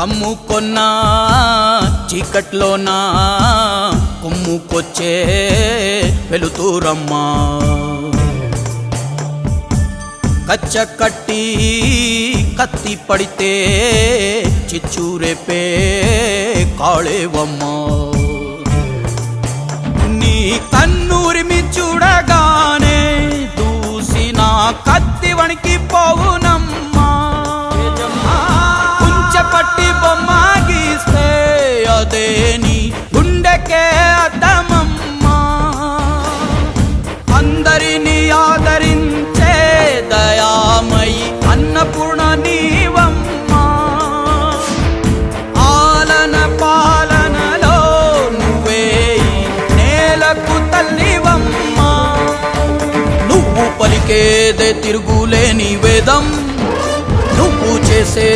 కమ్ముకొన్నా చీకట్లోనా కుమ్ముకొచ్చే వెలుతురమ్మా కచ్చ కట్టి కత్తి పడితే చిచ్చూరేపే కాళేవమ్మా నీ కన్నూరిమి చూడగానే దూసిన కత్తి వణికి పోవునమ్మా కుంచెపట్టి బొమ్మ గీస్తే అదే నీ గుండెకే అద్దమమ్మా అందరినీ ఆదరించే దయామయి అన్నపూర్ణ నీవమ్మా ఆలన పాలనలో నువ్వే నేలకు తల్లివమ్మా నువ్వు పలికేదే తిరుగులేని వేదం నువ్వు చేసే